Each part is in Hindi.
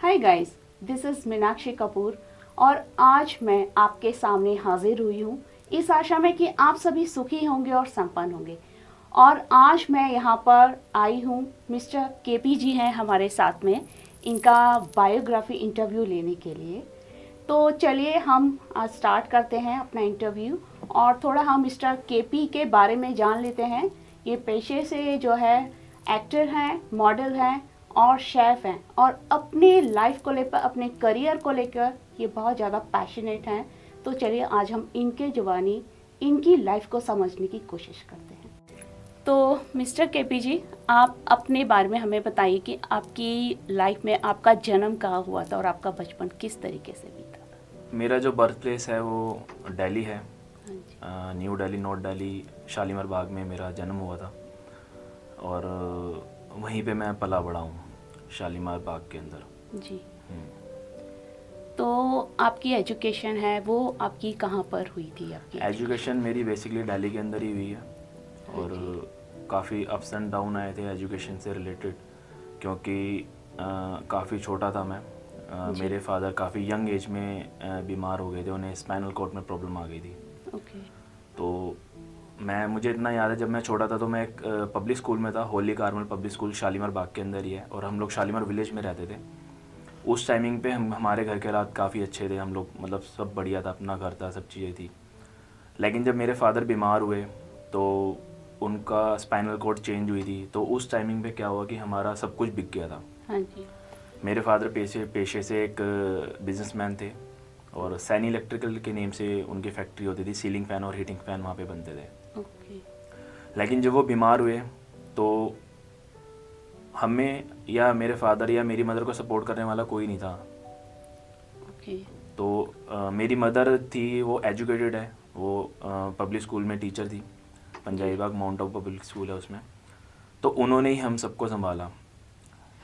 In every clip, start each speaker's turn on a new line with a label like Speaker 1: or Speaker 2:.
Speaker 1: Hi guys, this is Meenakshi Kapoor और आज मैं आपके सामने हाजिर हुई हूँ इस आशा में कि आप सभी सुखी होंगे और संपन्न होंगे। और आज मैं यहाँ पर आई हूँ, मिस्टर केपी जी हैं हमारे साथ में, इनका बायोग्राफी इंटरव्यू लेने के लिए। तो चलिए हम आज स्टार्ट करते हैं अपना इंटरव्यू और थोड़ा हम मिस्टर केपी के बारे में जान लेते हैं। ये पेशे से जो है एक्टर हैं, मॉडल हैं और शेफ़ हैं और अपनी लाइफ को लेकर, अपने करियर को लेकर ये बहुत ज़्यादा पैशनेट हैं। तो चलिए आज हम इनके ज़ुबानी इनकी लाइफ को समझने की कोशिश करते हैं। तो मिस्टर केपी जी, आप अपने बारे में हमें बताइए कि आपकी लाइफ में आपका जन्म कहाँ हुआ था और आपका बचपन किस तरीके से बीता था।
Speaker 2: मेरा जो बर्थ प्लेस है वो दिल्ली है।
Speaker 1: हाँ जी।
Speaker 2: न्यू दिल्ली, नॉर्थ दिल्ली, शालीमार बाग में मेरा जन्म हुआ था और वहीं पे मैं पला बड़ा हूँ, शालीमार बाग के अंदर।
Speaker 1: जी। तो आपकी एजुकेशन है वो आपकी कहाँ पर हुई थी आपकी
Speaker 2: एजुकेशन मेरी बेसिकली दिल्ली के अंदर ही हुई है और काफ़ी अप्स एंड डाउन आए थे एजुकेशन से रिलेटेड, क्योंकि काफ़ी छोटा था मैं। मेरे फादर काफ़ी यंग एज में बीमार हो गए थे, उन्हें स्पाइनल कॉर्ड में प्रॉब्लम आ गई थी।
Speaker 1: ओके।
Speaker 2: तो मुझे इतना याद है, जब मैं छोटा था तो मैं एक पब्लिक स्कूल में था, holy Carmel public school Shalimar Bagh के अंदर ही है, और हम लोग शालीमार विलेज में रहते थे। उस टाइमिंग पे हमारे घर के हालात काफ़ी अच्छे थे, हम लोग मतलब सब बढ़िया था, अपना घर था, सब चीज़ें थी। लेकिन जब मेरे फादर बीमार हुए तो उनका स्पाइनल कॉर्ड चेंज हुई थी, तो उस टाइमिंग पे क्या हुआ कि हमारा सब कुछ बिक गया था।
Speaker 1: हाँ जी।
Speaker 2: मेरे फादर पेशे से एक बिजनेसमैन थे और सैनी इलेक्ट्रिकल के नेम से उनकी फैक्ट्री होती थी, सीलिंग फ़ैन और हीटिंग फ़ैन वहाँ पे बनते थे।
Speaker 1: ओके।
Speaker 2: लेकिन जब वो बीमार हुए तो हमें या मेरे फादर या मेरी मदर को सपोर्ट करने वाला कोई नहीं था।
Speaker 1: ओके।
Speaker 2: तो मेरी मदर थी, वो एजुकेटेड है, वो पब्लिक स्कूल में टीचर थी, पंजाबी बाग माउंट आबू पब्लिक स्कूल है उसमें। तो उन्होंने ही हम सबको संभाला।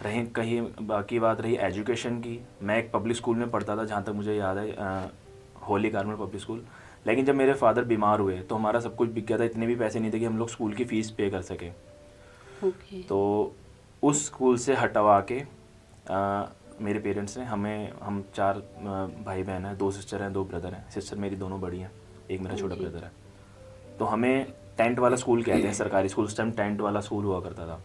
Speaker 2: रही कहीं बाकी बात रही एजुकेशन की, मैं एक पब्लिक स्कूल में पढ़ता था जहाँ तक मुझे याद है, होली कार्मल पब्लिक स्कूल। लेकिन जब मेरे फादर बीमार हुए तो हमारा सब कुछ बिक गया था, इतने भी पैसे नहीं थे कि हम लोग स्कूल की फ़ीस पे कर सके।
Speaker 1: ओके।
Speaker 2: तो उस स्कूल से हटवा के मेरे पेरेंट्स ने हम 4 भाई बहन हैं, 2 सिस्टर हैं, 2 ब्रदर हैं। सिस्टर मेरी दोनों बड़ी हैं, एक मेरा छोटा ब्रदर है। तो हमें टेंट वाला स्कूल कहते हैं, सरकारी स्कूल, उस टाइम टेंट वाला स्कूल हुआ करता था।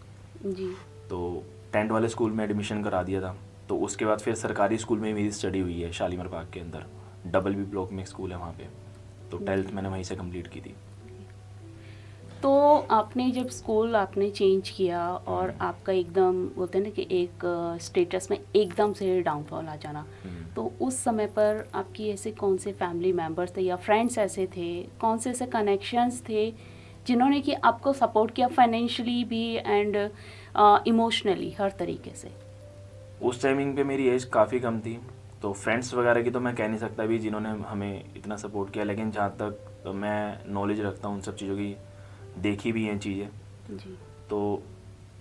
Speaker 1: जी।
Speaker 2: तो टेंट वाले स्कूल में एडमिशन करा दिया था। तो उसके बाद फिर सरकारी स्कूल में मेरी स्टडी हुई है शालीमार बाग के अंदर, डबल बी ब्लॉक में एक स्कूल है वहाँ पे। तो 12th मैंने वहीं से कंप्लीट की थी।
Speaker 1: तो आपने जब स्कूल आपने चेंज किया और आपका एकदम बोलते हैं ना कि एक स्टेटस में एकदम से डाउनफॉल आ जाना, तो उस समय पर आपकी ऐसे कौन से फैमिली मेम्बर्स थे या फ्रेंड्स ऐसे थे, कौन से ऐसे कनेक्शंस थे जिन्होंने कि आपको सपोर्ट किया फाइनेंशियली भी एंड इमोशनली हर तरीके से।
Speaker 2: उस टाइमिंग पे मेरी एज काफ़ी कम थी, तो फ्रेंड्स वगैरह की तो मैं कह नहीं सकता भी जिन्होंने हमें इतना सपोर्ट किया। लेकिन जहाँ तक मैं नॉलेज रखता हूँ उन सब चीज़ों की, देखी भी हैं चीज़ें।
Speaker 1: जी।
Speaker 2: तो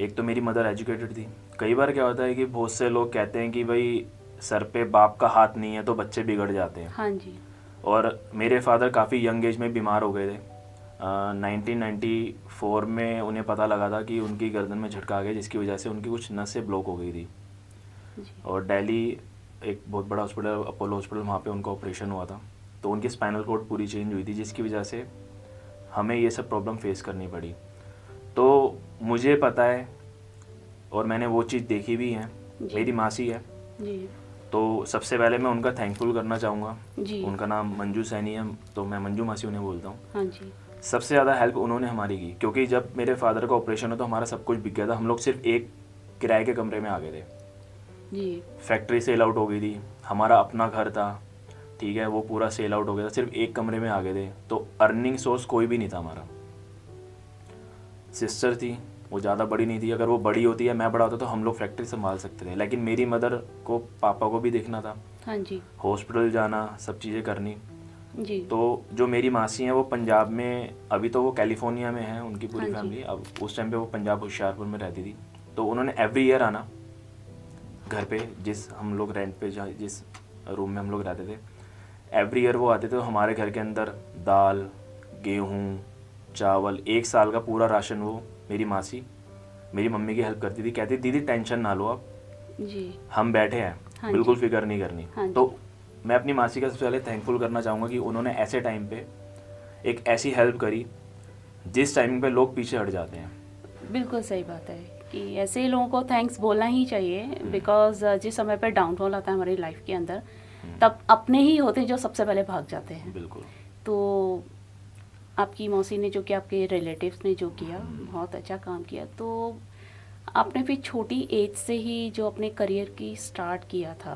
Speaker 2: एक तो मेरी मदर एजुकेटेड थी। कई बार क्या होता है कि बहुत से लोग कहते हैं कि भाई सर पे बाप का हाथ नहीं है तो बच्चे बिगड़ जाते हैं।
Speaker 1: हाँ जी।
Speaker 2: और मेरे फादर काफ़ी यंग एज में बीमार हो गए थे। 1994 में उन्हें पता लगा था कि उनकी गर्दन में झटका आ गया, जिसकी वजह से उनकी कुछ नसें ब्लॉक हो गई थी।
Speaker 1: जी।
Speaker 2: और दिल्ली एक बहुत बड़ा हॉस्पिटल, अपोलो हॉस्पिटल, वहाँ पे उनका ऑपरेशन हुआ था। तो उनकी स्पाइनल कॉर्ड पूरी चेंज हुई थी, जिसकी वजह से हमें ये सब प्रॉब्लम फेस करनी पड़ी। तो मुझे पता है और मैंने वो चीज़ देखी भी है। मेरी मासी है,
Speaker 1: जी।
Speaker 2: तो सबसे पहले मैं उनका थैंकफुल करना चाहूँगा।
Speaker 1: जी।
Speaker 2: उनका नाम मंजू सैनी है, तो मैं मंजू मासी उन्हें बोलता हूँ।
Speaker 1: हाँ जी।
Speaker 2: सबसे ज़्यादा हेल्प उन्होंने हमारी की, क्योंकि जब मेरे फादर का ऑपरेशन हो तो हमारा सब कुछ बिक गया था। हम लोग सिर्फ एक किराए के कमरे में आ गए थे।
Speaker 1: जी।
Speaker 2: फैक्ट्री सेल आउट हो गई थी, हमारा अपना घर था, ठीक है, वो पूरा सेल आउट हो गया था, सिर्फ एक कमरे में आ गए थे। तो अर्निंग सोर्स कोई भी नहीं था हमारा। सिस्टर थी, वो ज़्यादा बड़ी नहीं थी, अगर वो बड़ी होती या मैं बड़ा होता तो हम लोग फैक्ट्री संभाल सकते थे। लेकिन मेरी मदर को पापा को भी देखना था,
Speaker 1: हाँ जी।
Speaker 2: हॉस्पिटल जाना, सब चीज़ें करनी।
Speaker 1: जी।
Speaker 2: तो जो मेरी मासी हैं वो पंजाब में, अभी तो वो कैलिफोर्निया में है उनकी
Speaker 1: हाँ
Speaker 2: पूरी
Speaker 1: जी।
Speaker 2: फैमिली, अब उस टाइम पे वो पंजाब होशियारपुर में रहती थी। तो उन्होंने एवरी ईयर आना घर पे, जिस हम लोग रेंट पे जिस रूम में हम लोग रहते थे, एवरी ईयर वो आते थे। तो हमारे घर के अंदर दाल, गेहूँ, चावल, 1 साल का पूरा राशन वो मेरी मासी मेरी मम्मी की हेल्प करती थी। कहती दीदी टेंशन ना लो आप,
Speaker 1: जी।
Speaker 2: हम बैठे हैं,
Speaker 1: हाँ
Speaker 2: बिल्कुल
Speaker 1: जी।
Speaker 2: फिक्र नहीं करनी।
Speaker 1: हाँ जी।
Speaker 2: तो मैं अपनी मासी का सबसे पहले थैंकफुल करना चाहूँगा कि उन्होंने ऐसे टाइम पे एक ऐसी हेल्प करी जिस टाइम पे लोग पीछे हट जाते हैं।
Speaker 1: बिल्कुल सही बात है कि ऐसे लोगों को थैंक्स बोलना ही चाहिए, बिकॉज जिस समय पे डाउनफॉल आता है हमारी लाइफ के अंदर, तब अपने ही होते हैं जो सबसे पहले भाग जाते हैं।
Speaker 2: बिल्कुल।
Speaker 1: तो आपकी मौसी ने जो किया, आपके रिलेटिव्स ने जो किया, बहुत अच्छा काम किया। तो आपने फिर छोटी एज से ही जो अपने करियर की स्टार्ट किया था,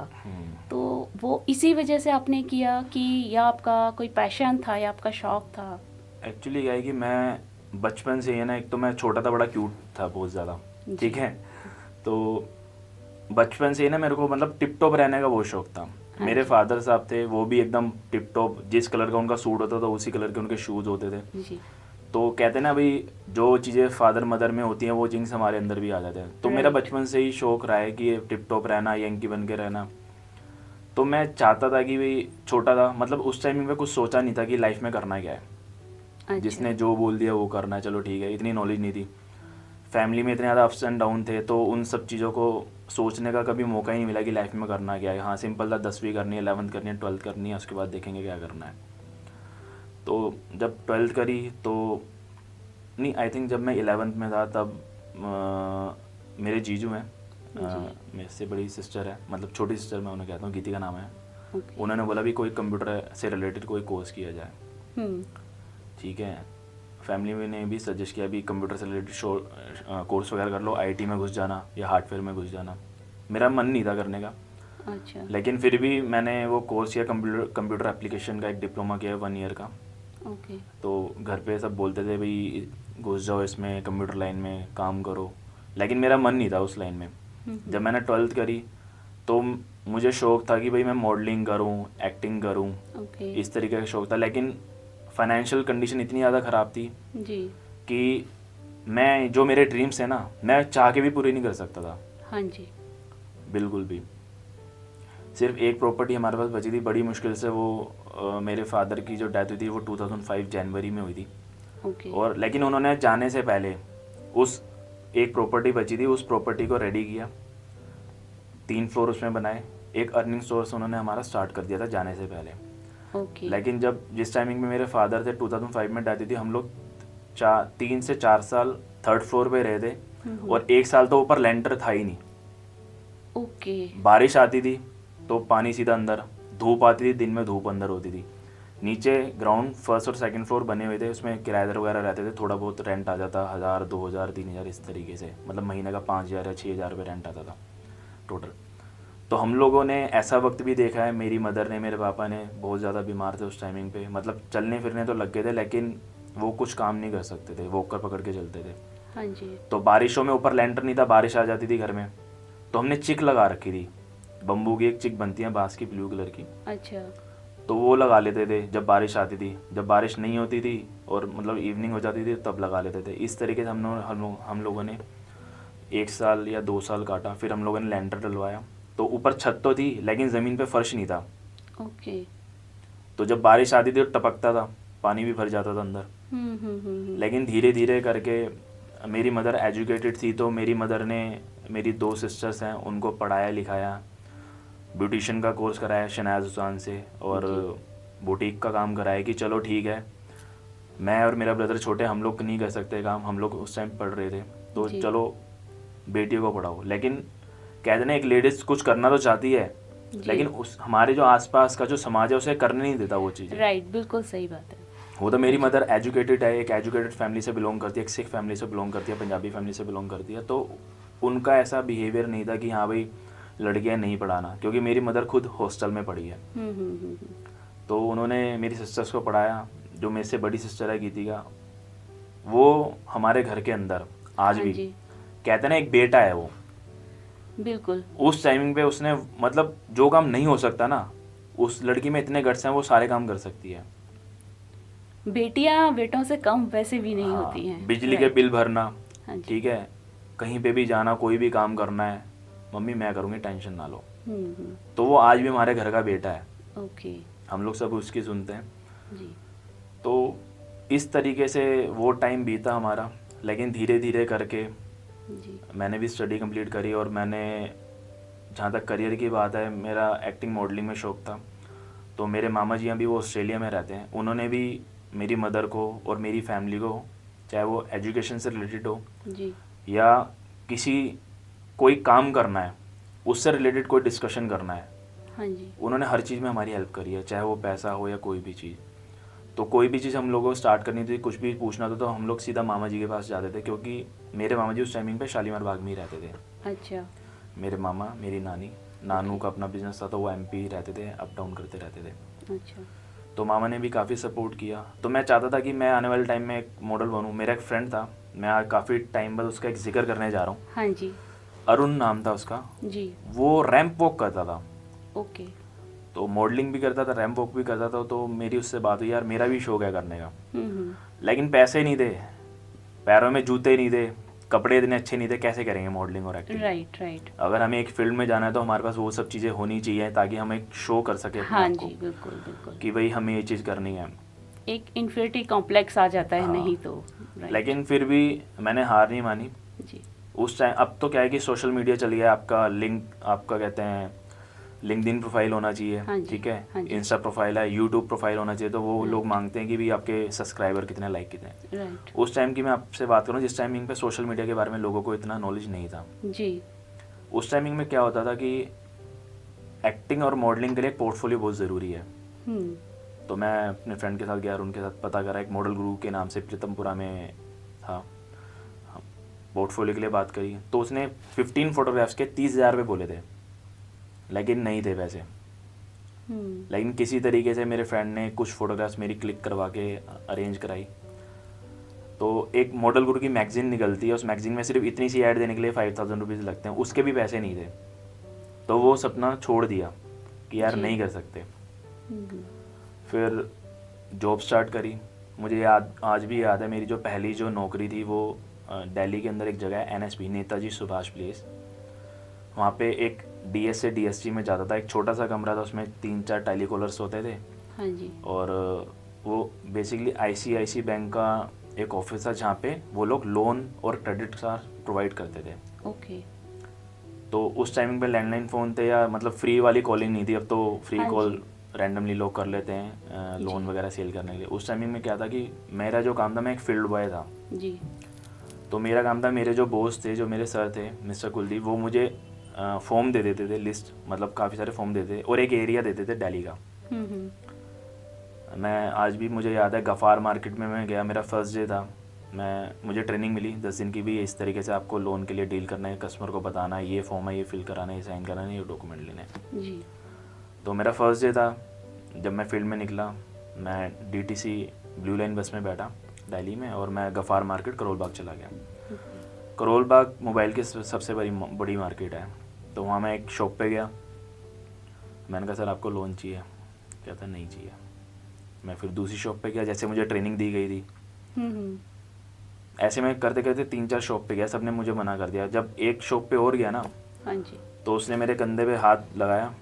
Speaker 1: तो वो इसी वजह से आपने किया कि या आपका कोई पैशन था या आपका शौक था?
Speaker 2: एक्चुअली क्या है कि मैं बचपन से ही है ना, एक तो मैं छोटा था, बड़ा क्यूट था बहुत ज़्यादा,
Speaker 1: जी।
Speaker 2: ठीक है। तो बचपन से ही ना मेरे को मतलब टिप टॉप रहने का बहुत शौक था।
Speaker 1: हाँ
Speaker 2: मेरे
Speaker 1: जी।
Speaker 2: फादर साहब थे, वो भी एकदम टिप टॉप, जिस कलर का उनका सूट होता था उसी कलर के उनके शूज़ होते थे।
Speaker 1: जी।
Speaker 2: तो कहते हैं ना भाई, जो चीज़ें फादर मदर में होती हैं वो चिंग्स हमारे अंदर भी आ जाते हैं। तो मेरा
Speaker 1: राइट।
Speaker 2: बचपन से ही शौक रहा है कि टिप टॉप रहना, यंकी बन के रहना। तो मैं चाहता था कि भाई, छोटा था मतलब उस टाइम में कुछ सोचा नहीं था कि लाइफ में करना क्या है।
Speaker 1: अच्छा।
Speaker 2: जिसने जो बोल दिया वो करना है, चलो ठीक है, इतनी नॉलेज नहीं थी। फैमिली में इतने ज़्यादा अप्स एंड डाउन थे, तो उन सब चीज़ों को सोचने का कभी मौका ही नहीं मिला कि लाइफ में करना क्या है। हाँ, सिंपल था, 10वीं करनी है, 11th करनी है, 12th करनी है, उसके बाद देखेंगे क्या करना है। तो जब 12th करी तो नहीं, आई थिंक जब मैं 11th में था तब मेरे जीजू हैं, मेरे से बड़ी सिस्टर है, मतलब छोटी सिस्टर मैं उन्हें कहता हूँ, गीति का नाम है।
Speaker 1: ओके।
Speaker 2: उन्होंने बोला भी कोई कंप्यूटर से रिलेटेड कोई कोर्स किया जाए,
Speaker 1: हम्म।
Speaker 2: ठीक है। फैमिली में ने भी सजेस्ट किया भी कंप्यूटर से रिलेटेड कोर्स वगैरह कर लो, आईटी में घुस जाना या हार्डवेयर में घुस जाना। मेरा मन नहीं था करने का,
Speaker 1: अच्छा।
Speaker 2: लेकिन फिर भी मैंने वो कोर्स किया, कंप्यूटर एप्लीकेशन का एक डिप्लोमा किया 1 ईयर का।
Speaker 1: ओके।
Speaker 2: तो घर पे सब बोलते थे भाई घुस जाओ इसमें, कंप्यूटर लाइन में काम करो, लेकिन मेरा मन नहीं था उस लाइन में। जब मैंने 12th करी तो मुझे शौक था कि भाई मैं मॉडलिंग करूं, एक्टिंग करूं,
Speaker 1: ओके।
Speaker 2: इस तरीके का शौक था। लेकिन फाइनेंशियल कंडीशन इतनी ज़्यादा ख़राब थी
Speaker 1: जी।
Speaker 2: कि मैं जो मेरे ड्रीम्स हैं ना, मैं चाह के भी पूरे नहीं कर सकता था,
Speaker 1: हाँ जी।
Speaker 2: बिल्कुल भी। सिर्फ एक प्रॉपर्टी हमारे पास बची थी, बड़ी मुश्किल से वो मेरे फादर की जो डेथ हुई थी वो 2005 जनवरी में हुई थी।
Speaker 1: ओके।
Speaker 2: और लेकिन उन्होंने जाने से पहले उस एक प्रॉपर्टी बची थी, उस प्रॉपर्टी को रेडी किया, 3 फ्लोर उसमें बनाए, एक अर्निंग सोर्स उन्होंने हमारा स्टार्ट कर दिया था जाने से पहले।
Speaker 1: ओके।
Speaker 2: लेकिन जब जिस टाइमिंग में मेरे फादर थे 2005 में डेथ हुई थी, हम लोग 3 से 4 साल 3rd फ्लोर पे रहे थे, और 1 साल तो ऊपर लेंटर था ही नहीं।
Speaker 1: ओके।
Speaker 2: बारिश आती थी तो पानी सीधा अंदर, धूप आती थी दिन में धूप अंदर होती थी। नीचे ग्राउंड 1st और 2nd फ्लोर बने हुए थे, उसमें किराएदार वगैरह रहते थे, थोड़ा बहुत रेंट आ जाता, 1000 2000 3000 इस तरीके से, मतलब महीने का 5000 या 6000 रुपये रेंट आता था टोटल। तो हम लोगों ने ऐसा वक्त भी देखा है, मेरी मदर ने, मेरे पापा ने, बहुत ज़्यादा बीमार थे उस टाइमिंग पे, मतलब चलने फिरने तो लग गए थे लेकिन वो कुछ काम नहीं कर सकते थे, वॉकर पकड़ के चलते थे।
Speaker 1: हाँ जी।
Speaker 2: तो बारिशों में ऊपर लेंटर नहीं था, बारिश आ जाती थी घर में, तो हमने चिक लगा रखी थी, बम्बू की एक चिक बनती है बांस की, ब्लू कलर की,
Speaker 1: अच्छा।
Speaker 2: तो वो लगा लेते थे जब बारिश आती थी। जब बारिश नहीं होती थी और मतलब इवनिंग हो जाती थी तब लगा लेते थे। इस तरीके से हम लोगों ने 1 साल या 2 साल काटा। फिर हम लोगों ने लेंटर डलवाया, तो ऊपर छत तो थी लेकिन ज़मीन पे फर्श नहीं था।
Speaker 1: ओके।
Speaker 2: तो जब बारिश आती थी तो टपकता था, पानी भी भर जाता था अंदर। लेकिन धीरे धीरे करके, मेरी मदर एजुकेटेड थी, तो मेरी मदर ने, मेरी 2 सिस्टर्स हैं, उनको पढ़ाया लिखाया, ब्यूटिशियन का कोर्स कराया शनाज हुसैन से, और बुटीक का काम कराया कि चलो ठीक है, मैं और मेरा ब्रदर छोटे, हम लोग नहीं कर सकते काम, हम लोग उस टाइम पढ़ रहे थे, तो
Speaker 1: जी।
Speaker 2: चलो बेटियों को पढ़ाओ। लेकिन कहते ना, एक लेडीज़ कुछ करना तो चाहती है,
Speaker 1: जी।
Speaker 2: लेकिन उस हमारे जो आसपास का जो समाज है उसे करने नहीं देता वो चीज़ें।
Speaker 1: राइट, बिल्कुल सही बात है।
Speaker 2: वो तो मेरी मदर एजुकेटेड है, एक एजुकेटेड फैमिली से बिलोंग करती है, एक सिख फैमिली से बिलोंग करती है, पंजाबी फैमिली से बिलोंग करती है, तो उनका ऐसा बिहेवियर नहीं था कि हाँ भाई लड़कियां नहीं पढ़ाना, क्योंकि मेरी मदर खुद हॉस्टल में पढ़ी है। तो उन्होंने मेरी सिस्टर्स को पढ़ाया। जो मेरे से बड़ी सिस्टर है गीति का, वो हमारे घर के अंदर आज
Speaker 1: हाँ
Speaker 2: भी
Speaker 1: जी।
Speaker 2: कहते ना एक बेटा है वो।
Speaker 1: बिल्कुल।
Speaker 2: उस टाइमिंग पे उसने मतलब जो काम नहीं हो सकता ना, उस लड़की में इतने गट्स हैं, वो सारे काम कर सकती है।
Speaker 1: बेटियां बेटों से कम वैसे भी नहीं
Speaker 2: हाँ,
Speaker 1: होती हैं।
Speaker 2: बिजली के
Speaker 1: राइट।
Speaker 2: बिल भरना,
Speaker 1: हाँ जी।
Speaker 2: ठीक है, कहीं पे भी जाना, कोई भी काम करना है, मम्मी मैं करूँगी, टेंशन ना लो। तो वो आज भी हमारे घर का बेटा है,
Speaker 1: ओके।
Speaker 2: हम लोग सब उसकी सुनते हैं।
Speaker 1: जी।
Speaker 2: तो इस तरीके से वो टाइम बीता हमारा। लेकिन धीरे धीरे करके
Speaker 1: जी।
Speaker 2: मैंने भी स्टडी कंप्लीट करी, और मैंने जहाँ तक करियर की बात है, मेरा एक्टिंग मॉडलिंग में शौक था। तो मेरे मामा जी अभी वो ऑस्ट्रेलिया में रहते हैं, उन्होंने भी मेरी मदर को और मेरी फैमिली को, चाहे वो एजुकेशन से रिलेटेड हो
Speaker 1: जी।
Speaker 2: या किसी कोई काम करना है उससे रिलेटेड कोई डिस्कशन करना है,
Speaker 1: हाँ जी।
Speaker 2: उन्होंने हर चीज़ में हमारी हेल्प करी है, चाहे वो पैसा हो या कोई भी चीज़। तो कोई भी चीज़ हम लोगों को स्टार्ट करनी थी, कुछ भी पूछना था, तो हम लोग सीधा मामा जी के पास जाते थे, क्योंकि मेरे मामा जी उस टाइमिंग पे शालीमार बाग में ही रहते थे।
Speaker 1: अच्छा।
Speaker 2: मेरे मामा, मेरी नानी, नानू का अपना बिजनेस था तो वो एमपी रहते थे, अप डाउन करते रहते थे।
Speaker 1: अच्छा।
Speaker 2: तो मामा ने भी काफ़ी सपोर्ट किया। तो मैं चाहता था कि मैं आने वाले टाइम में एक मॉडल बनूं। मेरा एक फ्रेंड था, मैं आज काफ़ी टाइम बाद उसका एक जिक्र करने जा रहा हूँ।
Speaker 1: हाँ जी।
Speaker 2: अरुण नाम था उसका।
Speaker 1: जी।
Speaker 2: वो रैंप वॉक करता था,
Speaker 1: ओके।
Speaker 2: तो मॉडलिंग भी करता था, रैंप वॉक भी करता था। तो मेरी उससे बात हुई, यार मेरा भी शौक है करने का,
Speaker 1: हम्म।
Speaker 2: लेकिन पैसे नहीं थे, पैरों में जूते नहीं थे, कपड़े इतने अच्छे नहीं थे, कैसे करेंगे मॉडलिंग और एक्टिंग।
Speaker 1: Right right.
Speaker 2: अगर हमें एक फील्ड में जाना है तो हमारे पास वो सब चीज़ें होनी चाहिए, ताकि हम एक शो कर सके अपने
Speaker 1: हाँ
Speaker 2: आप को
Speaker 1: जी, बिल्कुल बिल्कुल।
Speaker 2: कि भाई हमें ये चीज़ करनी है।
Speaker 1: एक इन्फिनिटी कॉम्प्लेक्स आ जाता है,
Speaker 2: हाँ।
Speaker 1: नहीं तो। राइट।
Speaker 2: लेकिन फिर भी मैंने हार नहीं मानी।
Speaker 1: जी।
Speaker 2: उस टाइम, अब तो क्या है कि सोशल मीडिया चल गया, आपका लिंक, आपका कहते हैं लिंक्डइन प्रोफाइल होना चाहिए,
Speaker 1: हाँ जी,
Speaker 2: ठीक है,
Speaker 1: हाँ जी।
Speaker 2: इंस्टा प्रोफाइल है, यूट्यूब प्रोफाइल होना चाहिए। तो वो लोग
Speaker 1: Right.
Speaker 2: मांगते हैं कि भी आपके सब्सक्राइबर कितने, लाइक कितने।
Speaker 1: राइट।
Speaker 2: उस टाइम की मैं आपसे बात करूँ, जिस टाइमिंग पे सोशल मीडिया के बारे में लोगों को इतना नॉलेज नहीं था।
Speaker 1: जी।
Speaker 2: उस टाइमिंग में क्या होता था कि एक्टिंग और मॉडलिंग के लिए पोर्टफोलियो बहुत ज़रूरी है।
Speaker 1: हम्म।
Speaker 2: तो मैं अपने फ्रेंड के साथ गया और उनके साथ पता करा, एक मॉडल गुरु के नाम से प्रीतमपुरा में था। पोर्टफोलियो के लिए बात करी तो उसने 15 फोटोग्राफ्स के 30,000 रुपये बोले थे, लेकिन नहीं थे पैसे। लेकिन किसी तरीके से मेरे फ्रेंड ने कुछ फ़ोटोग्राफ्स मेरी क्लिक करवा के अरेंज कराई। तो एक मॉडल गुरु की मैगज़ीन निकलती है, उस मैगज़ीन में सिर्फ इतनी सी ऐड देने के लिए 5,000 रुपीज़ लगते हैं, उसके भी पैसे नहीं थे। तो वो सपना छोड़ दिया कि यार
Speaker 1: जी।
Speaker 2: नहीं कर सकते।
Speaker 1: हम्म।
Speaker 2: फिर जॉब स्टार्ट करी। मुझे याद, आज भी याद है, मेरी जो पहली जो नौकरी थी वो दिल्ली के अंदर एक जगह है NSP, नेताजी सुभाष प्लेस। वहाँ पे एक DS से DSG में जाता था, एक छोटा सा कमरा था, उसमें 3-4 टेलीकॉलर्स होते थे।
Speaker 1: हाँ जी।
Speaker 2: और वो बेसिकली ICICI बैंक का एक ऑफिस था, जहाँ पे वो लोग लोन और क्रेडिट कार्ड प्रोवाइड करते थे।
Speaker 1: ओके।
Speaker 2: तो उस टाइमिंग पे लैंडलाइन फ़ोन थे, या मतलब फ्री वाली कॉलिंग नहीं थी। अब तो फ्री
Speaker 1: हाँ
Speaker 2: कॉल
Speaker 1: जी।
Speaker 2: रैंडमली लोग कर लेते हैं लोन
Speaker 1: जी।
Speaker 2: वगैरह सेल करने के लिए। उस टाइमिंग में क्या था कि मेरा जो काम था, मैं एक फील्ड बॉय था।
Speaker 1: जी।
Speaker 2: तो मेरा काम था, मेरे जो बॉस थे, जो मेरे सर थे मिस्टर कुलदीप, वो मुझे फॉर्म दे देते थे, लिस्ट, मतलब काफ़ी सारे फॉर्म देते थे, और एक एरिया देते थे दिल्ली का। मैं आज भी मुझे याद है, गफ़ार मार्केट में मैं गया, मेरा फर्स्ट डे था। मुझे ट्रेनिंग मिली 10 दिन की भी, इस तरीके से आपको लोन के लिए डील करना है, कस्टमर को बताना है, ये फॉर्म है, ये फिल कराना है, ये साइन कराना है, ये डॉक्यूमेंट लेने हैं।
Speaker 1: जी।
Speaker 2: तो मेरा फर्स्ट डे था। जब मैं फील्ड में निकला, मैं DTC ब्लू लाइन बस में बैठा दिल्ली में, और मैं गफ़ार मार्केट करोल बाग चला गया। करोल बाग मोबाइल की सबसे बड़ी मार्केट है। तो वहाँ मैं एक शॉप पे गया, मैंने कहा सर आपको लोन चाहिए? कहता नहीं चाहिए। मैं फिर दूसरी शॉप पे गया, जैसे मुझे ट्रेनिंग दी गई थी। ऐसे मैं करते करते 3-4 शॉप पे गया, सबने मुझे मना कर दिया। जब एक शॉप पे और गया ना,
Speaker 1: हाँ जी।
Speaker 2: तो उसने मेरे कंधे पे हाथ लगाया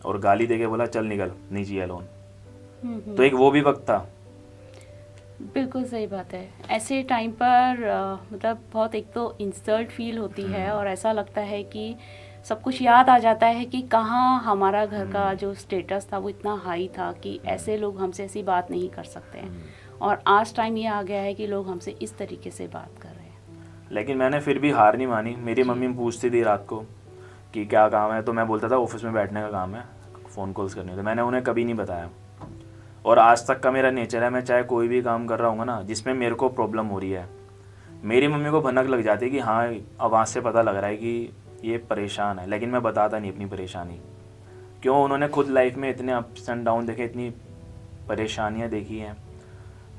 Speaker 2: और गाली देके बोला चल निकल, नहीं चाहिए लोन। तो एक वो भी वक्त था।
Speaker 1: बिल्कुल सही बात है। ऐसे टाइम पर मतलब बहुत, एक तो इंसल्ट फील होती है, और ऐसा लगता है कि सब कुछ याद आ जाता है कि कहाँ हमारा घर का जो स्टेटस था वो इतना हाई था कि ऐसे लोग हमसे ऐसी बात नहीं कर सकते हैं। और आज टाइम ये आ गया है कि लोग हमसे इस तरीके से बात कर रहे हैं।
Speaker 2: लेकिन मैंने फिर भी हार नहीं मानी। मेरी
Speaker 1: जी।
Speaker 2: मम्मी पूछती थी रात को कि क्या काम है, तो मैं बोलता था ऑफिस में बैठने का काम है, फ़ोन कॉल्स करने थे। मैंने उन्हें कभी नहीं बताया, और आज तक का मेरा नेचर है, मैं चाहे कोई भी काम कर रहा हूँ ना जिसमें मेरे को प्रॉब्लम हो रही है, मेरी मम्मी को भनक लग जाती है कि हाँ आवाज़ से पता लग रहा है कि ये परेशान है, लेकिन मैं बताता नहीं अपनी परेशानी। क्यों? उन्होंने खुद लाइफ में इतने अप्स एंड डाउन देखे, इतनी परेशानियाँ देखी हैं।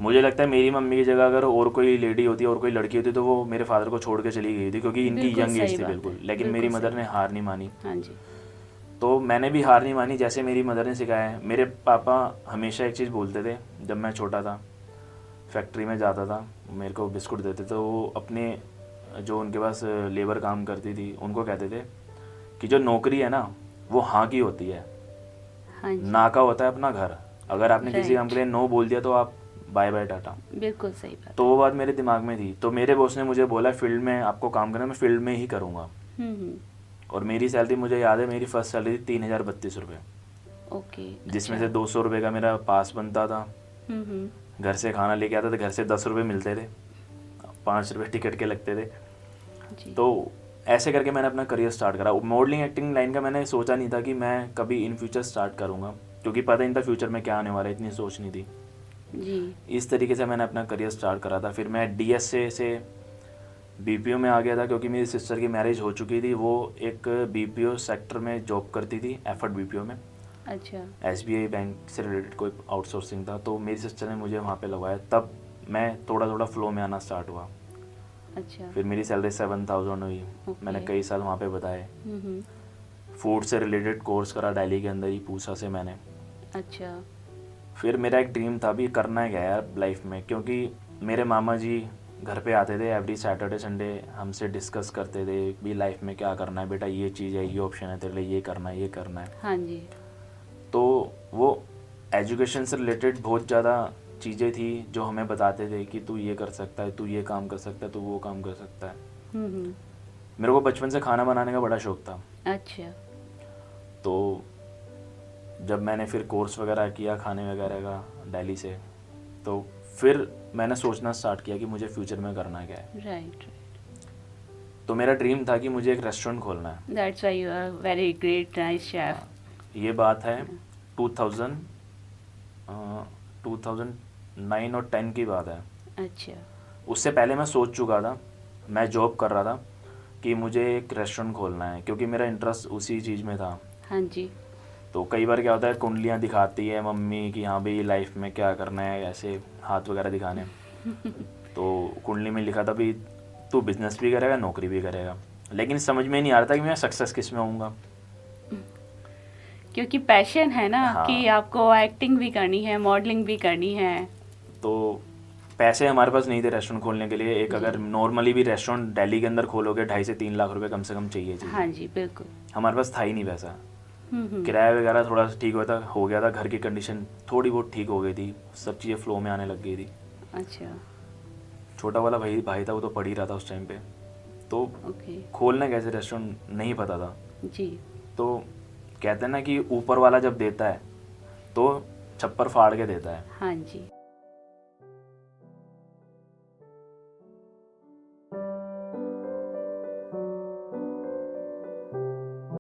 Speaker 2: मुझे लगता है मेरी मम्मी की जगह अगर और कोई लेडी होती, और कोई लड़की होती, तो वो मेरे फादर को छोड़ के चली गई थी, क्योंकि इनकी
Speaker 1: बिल्कुल
Speaker 2: यंग
Speaker 1: सही
Speaker 2: एज थी
Speaker 1: बात
Speaker 2: बिल्कुल।
Speaker 1: है,
Speaker 2: लेकिन
Speaker 1: बिल्कुल
Speaker 2: मेरी
Speaker 1: सही
Speaker 2: मदर ने
Speaker 1: बात
Speaker 2: हार नहीं मानी।
Speaker 1: हाँ जी।
Speaker 2: तो मैंने भी हार नहीं मानी, जैसे मेरी मदर ने सिखाया है। मेरे पापा हमेशा एक चीज़ बोलते थे, जब मैं छोटा था, फैक्ट्री में जाता था, मेरे को बिस्कुट देते, तो वो अपने जो उनके पास लेबर काम करती थी उनको कहते थे कि जो नौकरी है ना वो हाँ की होती है,
Speaker 1: हाँ जी।
Speaker 2: ना का होता है अपना घर। अगर आपने किसी काम के लिए
Speaker 1: Right.
Speaker 2: नो बोल दिया तो आप बाय बाय टाटा।
Speaker 1: बिल्कुल सही बात।
Speaker 2: तो वो बात मेरे दिमाग में थी। तो मेरे बॉस ने मुझे बोला फील्ड में आपको काम करना, मैं फील्ड में ही करूँगा।
Speaker 1: हम्म।
Speaker 2: और मेरी सैलरी मुझे याद है, मेरी फर्स्ट सैलरी थी 3032 रुपये,
Speaker 1: ओके।
Speaker 2: जिसमें से 200 रुपये का मेरा पास बनता था। घर से खाना लेके आता था, घर से 10 रुपये मिलते थे, 5 रुपये टिकट के लगते थे।
Speaker 1: जी।
Speaker 2: तो ऐसे करके मैंने अपना करियर स्टार्ट करा। मॉडलिंग एक्टिंग लाइन का मैंने सोचा नहीं था कि मैं कभी इन फ्यूचर स्टार्ट करूँगा, क्योंकि पता नहीं था फ्यूचर में क्या आने वाला है, इतनी सोच नहीं थी।
Speaker 1: जी।
Speaker 2: इस तरीके से मैंने अपना करियर स्टार्ट करा था। फिर मैं DSA से BPO में आ गया था, क्योंकि मेरी सिस्टर की मैरिज हो चुकी थी। वो एक BPO सेक्टर में जॉब करती थी, एफर्ट BPO में।
Speaker 1: अच्छा।
Speaker 2: SBI बैंक से रिलेटेड कोई आउटसोर्सिंग था, तो मेरी सिस्टर ने मुझे वहाँ पे लगवाया। तब मैं थोड़ा थोड़ा फ्लो में आना स्टार्ट हुआ।
Speaker 1: अच्छा।
Speaker 2: फिर मेरी सैलरी 7000 हुई।
Speaker 1: ओके।
Speaker 2: मैंने कई साल वहाँ पे बताए।
Speaker 1: हम्म।
Speaker 2: फूड से रिलेटेड कोर्स करा दिल्ली के अंदर ही, पूसा से मैंने।
Speaker 1: अच्छा।
Speaker 2: फिर मेरा एक ड्रीम था भी करना है क्या यार लाइफ में, क्योंकि मेरे मामा जी घर पे आते थे एवरी सैटरडे संडे, हमसे डिस्कस करते थे भी लाइफ में क्या करना है बेटा, ये चीज़ है, ये ऑप्शन है तेरे लिए, ये करना है, ये करना है।
Speaker 1: हाँ जी।
Speaker 2: तो वो एजुकेशन से रिलेटेड बहुत ज़्यादा चीज़ें थी जो हमें बताते थे कि तू ये कर सकता है, तू ये काम कर सकता है, तू वो काम कर सकता है।
Speaker 1: हम्म।
Speaker 2: मेरे को बचपन से खाना बनाने का बड़ा शौक था।
Speaker 1: अच्छा।
Speaker 2: तो जब मैंने फिर कोर्स वगैरह किया खाने वगैरह का दिल्ली से, तो फिर मैंने सोचना स्टार्ट किया कि मुझे फ्यूचर में करना क्या है।
Speaker 1: राइट।
Speaker 2: तो मेरा ड्रीम था कि मुझे एक रेस्टोरेंट खोलना है।
Speaker 1: That's why you are very great nice chef.
Speaker 2: ये बात है 2000 2009 और 10 की बात है।
Speaker 1: अच्छा।
Speaker 2: उससे पहले मैं सोच चुका था, मैं जॉब कर रहा था कि मुझे एक रेस्टोरेंट खोलना है, क्योंकि मेरा इंटरेस्ट उसी चीज़ में था।
Speaker 1: हाँ जी।
Speaker 2: तो कई बार क्या होता है, कुंडलियाँ दिखाती है मम्मी कि हाँ भाई लाइफ में क्या करना है, ऐसे हाथ वगैरह दिखाने। तो कुंडली में लिखा था भी तू बिजनेस भी करेगा, नौकरी भी करेगा, लेकिन समझ में नहीं आ रहा था कि मैं सक्सेस किस में होऊंगा।
Speaker 1: क्योंकि पैशन है ना
Speaker 2: हाँ।
Speaker 1: कि आपको एक्टिंग भी करनी है, मॉडलिंग भी करनी है।
Speaker 2: तो पैसे हमारे पास नहीं थे रेस्टोरेंट खोलने के लिए। एक
Speaker 1: जी।
Speaker 2: अगर नॉर्मली भी रेस्टोरेंट दिल्ली के अंदर खोलोगे 2.5 से 3 लाख रुपए कम से कम चाहिए।
Speaker 1: हाँ जी, बिल्कुल।
Speaker 2: हमारे पास था ही नहीं पैसा।
Speaker 1: हम्म।
Speaker 2: किराया वगैरह थोड़ा ठीक होता हो गया था, घर की कंडीशन थोड़ी बहुत ठीक हो गई थी, सब चीज़ें फ्लो में आने लग गई थी।
Speaker 1: अच्छा।
Speaker 2: छोटा वाला भाई था, वो तो पढ़ ही रहा था उस टाइम पे। तो
Speaker 1: ओके।
Speaker 2: खोलना कैसे रेस्टोरेंट नहीं पता था।
Speaker 1: जी।
Speaker 2: तो कहते हैं ना कि ऊपर वाला जब देता है तो छप्पर फाड़ के देता है।
Speaker 1: हाँ जी।